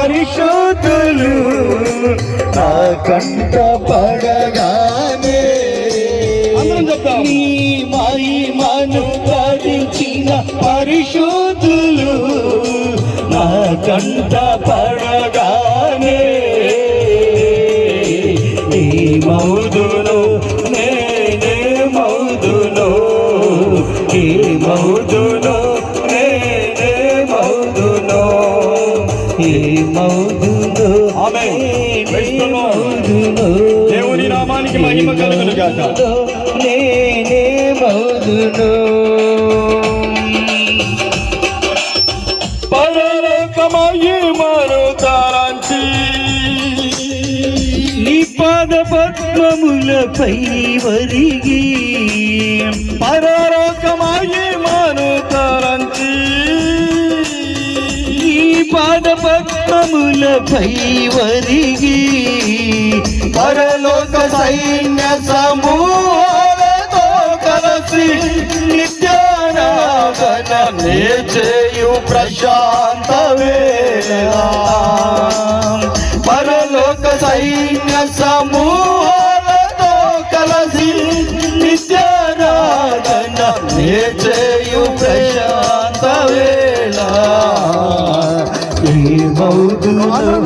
పరిశుద్ధులు నా కంట పడగానే నీ మహిమను ధరించిన పరిశుద్ధులు నా కంట పడగానే నీ మౌదును నేనే మౌదును నీ మౌదును నేనే మౌదును ఈ మౌదును దేవుని నామానికి మహిమ కలుగును గాక. నేనే మౌదును పరలోకమహిమను తరంచి నీ పాద పద్మములపై వరిగి పరలోకమహిమను తరంచి పాద పద్మములపై వరిగి పరలోక సైన్య సమూహాలతో కలిసి నిత్యారాధన చేయు ప్రశాంత వేళ పరలోక సైన్య సమూహాలతో కలిసి నిత్యారాధన చేయు ప్రశాంత వేళ అందరం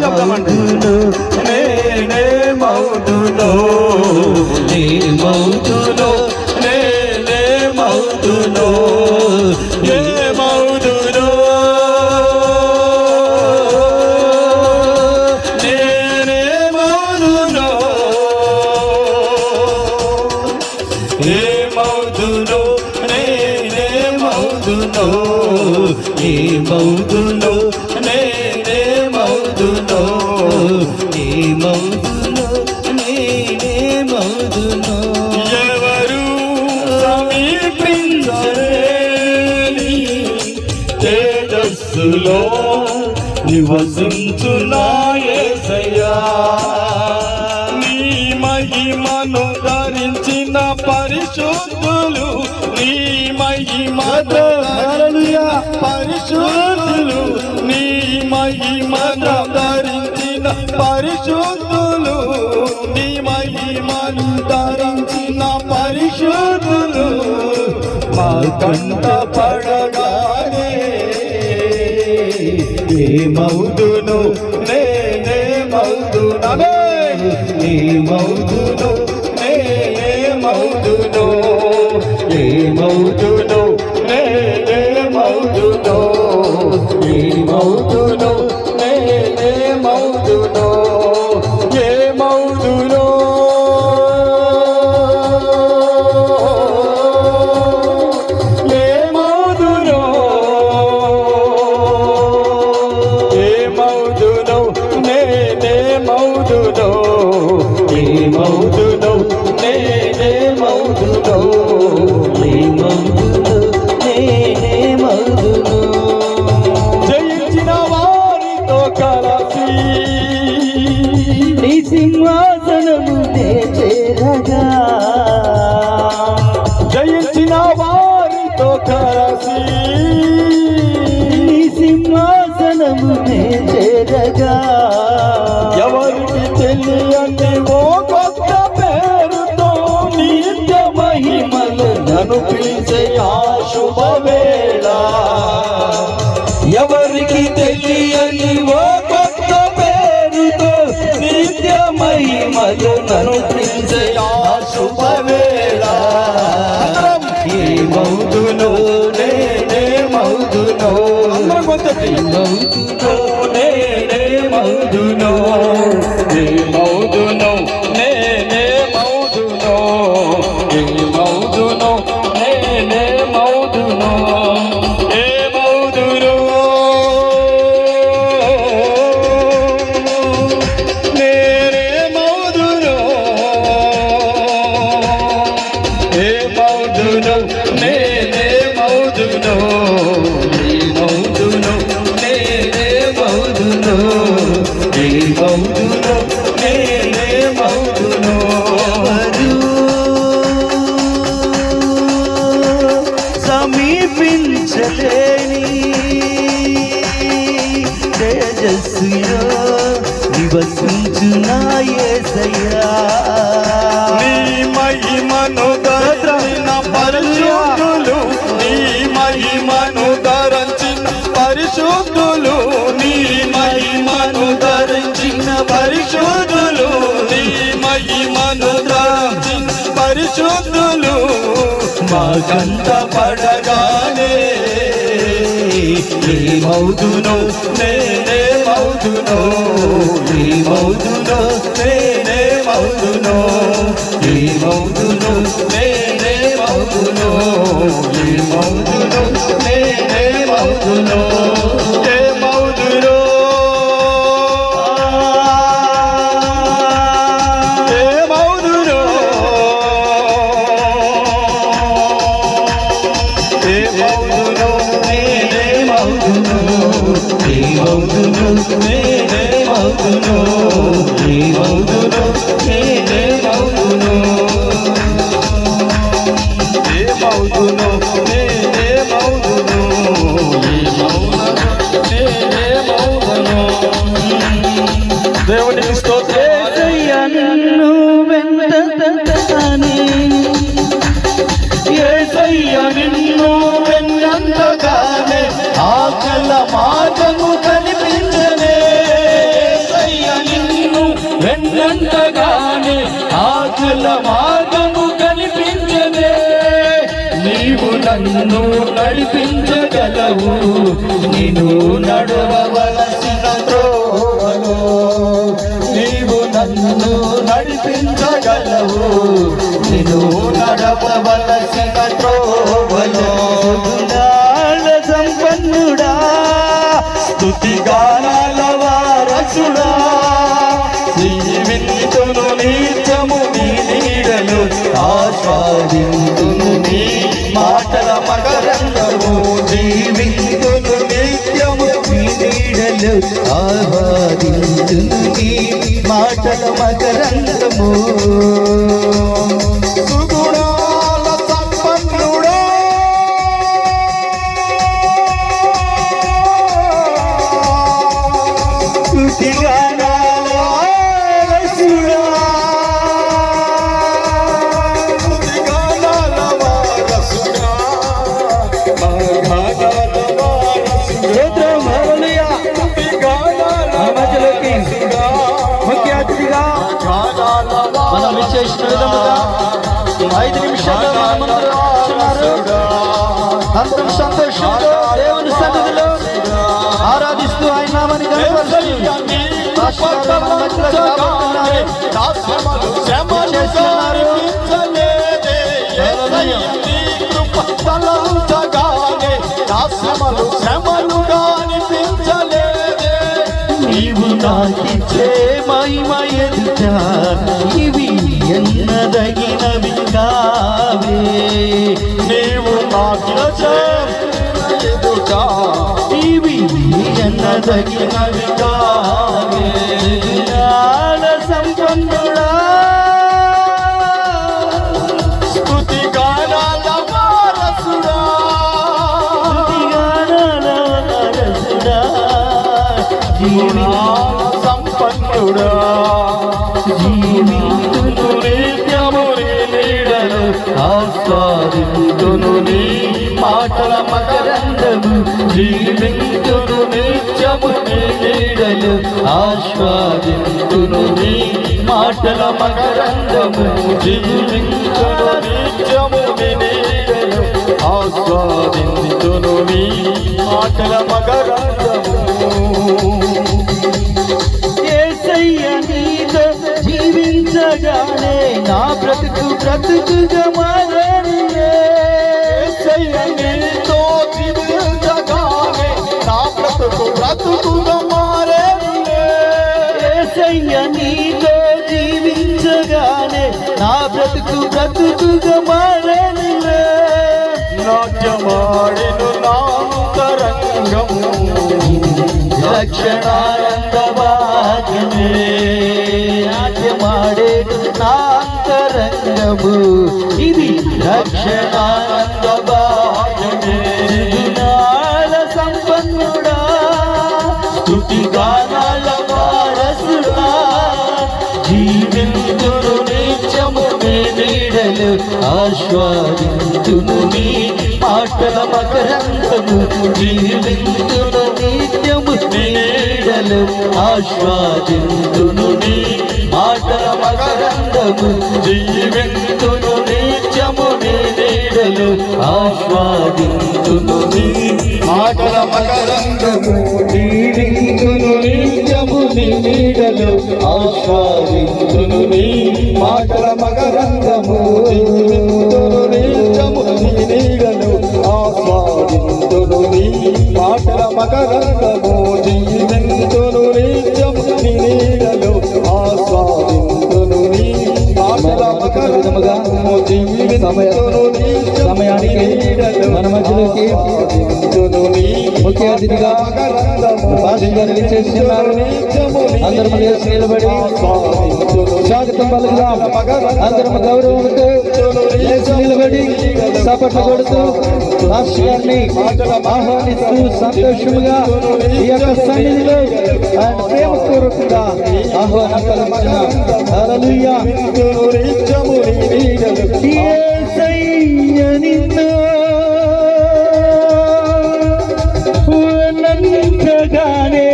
చెప్తామండి. నేనే మౌదును నీ మౌదును నేనే మౌదును ఏ మౌదును నేనే మౌదును ఏ మౌదును నేనే మౌదును ఈ మౌదును నేనే మౌదును ఈ మౌదును నేనే మౌదును ఎవరు సమీపించలేని తేజస్సులో నివసించునా యేసయ్యా నీ మహిమను ధరించిన పరిశుద్ధులు నీ మహిమను పరిశుద్ధులు నీ మహిమను ధరించిన పరిశుద్ధులు నీ మహిమను ధరించిన పరిశుద్ధులు మా కంట పడగానే ఏ మౌదును నేనే మౌదును ఏ మౌదును నేనే మౌదును ఏ మౌదును నేనే మౌదును ఏ మౌదును నేనే మౌదును ఏ మౌదును ఏ మౌదును ఏ మౌదును నేనే మౌదును ఏ మౌదును నేనే మౌదును నీ మౌదును నేనే మౌదును జయించిన వారితో కలిసి నీ సింహాసనము చేరగా జయించిన వారితో కలిసి నీ సింహాసనము చేరగా ఎవరికి తెలియని ఓ కొత్త పేరుతో నిత్య మహిమలు నన్ను పిలిచే ఆ శుభవేళ ఎవరికి తెలియని ఓ కొత్త పేరుతో నిత్య మహిమలు నన్ను పిలిచే ఆ శుభవేళ ఈ మౌదును నేనే మౌదును మౌదును నేనే మౌదును ఈ మౌదును నేనే మౌదును ఈ మౌదును నేనే మౌదును ఏ మౌదును నేనే మౌదును ఏ మౌదును నేనే మౌదును ఈ మౌదును నేనే మౌదును ఈ మౌదును నేనే మౌదును సమీపించలేని తేజస్సులో నివసించు నా యేసయ్యా నీ మహిమను ధరించిన పరిశుద్ధులు నీ మహిమను ధరించిన పరిశుద్ధులు నీ మహిమను ధరించిన పరిశుద్ధులు నీ మహిమను ధరించిన పరిశుద్ధులు మాకంత పడగానే ఏమవుదునో నేనేమవుదునో ఏమవుదునో నేనేమవుదునో ఏమవుదునో నేనేమవుదునో ఏమవుదునో నేనేమవుదునో ఏమవుదునో ఏమవుదునో ఏమవుదునో నేనేమవుదునో ఏమవుదునో నేనేమవుదునో ఏమవుదునో నేనేమవుదునో ఏమవుదునో నేనేమవుదునో నేనేమవుదునో దేవునికి స్తోత్రం యేసయ్యా నిన్ను వెంటనే యేసయ్యా నిన్ను వెన్నంతగానే ఆకల మార్గము కనిపించనే యేసయ్యా నిన్ను వెన్నంతగానే ఆకల మార్గము కనిపించనే నీవు నన్ను నడిపించగలవు నేను నడవవలసిన త్రోవలో నీవు నన్ను నడిపించగలవు నేను నడవవలసిన త్రోవలో గుణాల సంపన్నుడా స్తుతిగానాల వారసుడా జీవితును నిత్యము నీ నీడలు ఆస్వాదింతును నీ మాటల మకరంగము జీవితును నిత్యము నీ నీడలు ఆస్వాదింతును నీ మాటల మకరంగము సుగుణాల సంపన్నుడా స్తుతిగానాల వారసుడా స్తుతిగానాల వారసుడా మగానాల వారసుడా స్తోత్రం హల్లెలూయా స్తుతిగానాల మన మధ్యలోకి వారసుడా ముఖ్య అతిథిగా మగానాల మనం విశేషణ విధముగా 5 నిమిషాల్లో మనమందరం కూర్చున్నారు. అందరం సంతోషంతో దేవుని సన్నిధిలో ఆరాధిస్తూ ఆయన నామాన్ని కనపరుస్తూ పాస్టర్ గారు మన మధ్యలోకి రాబోతున్నారు. చేస్తున్నారు. నీవు నాకిచ్చే మహిమ ఎదుట ఇవి ఎన్నదగినవి కావే నీవు నాకిచ్చే ఎదుట ఇవి ఎన్నదగినవి కావే జ్ఞాన సంపన్నుడా స్తుతిగానాల వారసుడా స్తుతిగానాల వారసుడా సంపన్నుడా జీవితును నిత్యము నీ నీడలు ఆస్వాదింతును నీ మాటల మకరందము జీవితును నిత్యము నీ నీడలు ఆస్వాదింతును నీ మాటల మకరందము జీవితును నిత్యము నీ నీడలు ఆస్వాదింతును నీ మాటల మకరందము యేసయ్య నీతో జీవించగానే నా బ్రతుకుగా మారనులే యేసయ్య నీతో జీవించగానే నా బ్రతుకుగా మారేనులే యేసయ్య నీతో జీవించగానే నా బ్రతుకుగా మారనులే నాట్యమాడెను నాంతరంగము రక్షణానంద భాగ్యమే నాట్యమాడేడు నాంతరంగము ఇది రక్షణానంద భాగ్యమే గుణాల సంపన్నుడా స్తుతిగా ఆస్వాదింతును నీ మాటల మకరందము జీవింతును నిత్యము నీడలు ఆస్వాదింతును నీ మాటల మకరందము జీవింతును నిత్యము నీడలు ఆస్వాదింతును నీ మాటల మకరందము జీవింతును నిత్యము నీడలు ఆస్వాదింతును నీ మాటల మకరందము జీవింతును నిత్యము నీడలు ఆస్వాదింతును నీ మాటల మకరందము జీవింతును నిత్యము నీడలు ఆస్వాదింతును నీ మాటల మకరందము జీవింతును సమయానికి మన మధ్యలోకి ముఖ్య అతిథిగా పాస్టర్ గారు విచ్చేస్తున్నారు. అందరం లేచి నిలబడి స్వాగతం పలుకుదాం. అందరం గౌరవంతో లేచి నిలబడి చప్పట్లు కొడుతూ పాస్టర్ గారిని ఆహ్వానిస్తూ సంతోషముగా ఈ యొక్క సన్నిధిలో ఆయన ప్రేమపూర్వకంగా ఆహ్వానం పలుకుతున్న హల్లెలూయా. యేసయ్య నిన్ను నంతగానే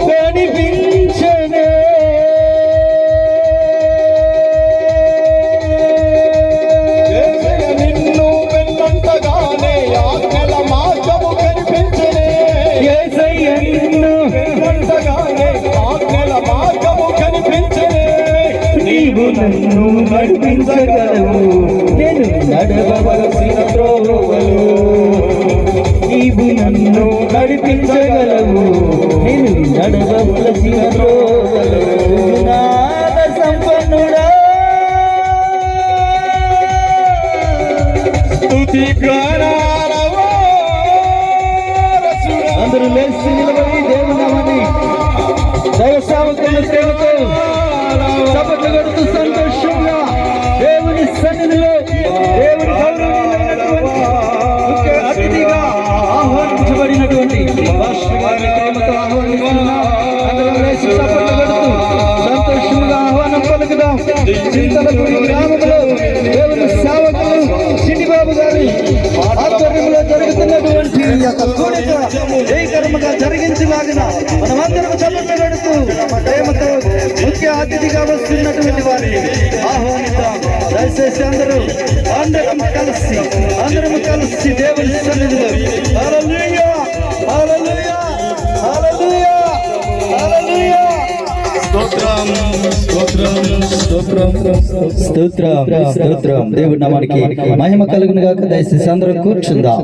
కనిపించనే నిన్ను వెన్నంతగానే ఆజ్ఞల మార్గము కనిపించనే యేసయ్య నిన్ను వెన్నంతగానే ఆజ్ఞల మార్గము కనిపించనే నీవు నన్ను నడిపించగలవు నేను నడవవలసిన త్రోవలు నీవు నన్ను నడిపించగలవు నేను నడవవలసిన త్రోవలు నాద సంపన్నుడా స్తుతి అందరూ లేచి నిలబడి దేవుని నామాన్ని దైవ సేవకుల ప్రేమతో చప్పట్లు కొడుతూ సంతోషంగా దేవుని సన్నిధిలో దేవుని గౌరవనీయులైనటువంటి ముఖ్య అతిథిగా ఆహ్వానించబడినటువంటి పాస్టర్ గారిని ప్రేమతో ఆహ్వానిస్తున్నాం. అందరం లేచి చప్పట్లు కొడుతూ సంతోషంగా ఆహ్వానం పలుకుదాం. చింతలపూడి గ్రామంలో దేవుని సేవకులు చిన్నిబాబు గారి ఆధ్వర్యంలో జరుగుతున్నటువంటి ఈ యొక్క కూడిక జయకరముగా జరిగించలాగిన మనమందరం చప్పట్లు కొడుతూ ప్రేమతో ముఖ్య అతిథిగా వస్తున్నటువంటి వారిని ఆహ్వానిద్దాం. దయచేసి అందరం కలిసి దేవుని సన్నిధిలో హల్లెలూయా హల్లెలూయా హల్లెలూయా హల్లెలూయా స్తోత్రం దేవుడి నామానికి మహిమ కలుగును గాక. దయచేసి అందరం కూర్చుందాం.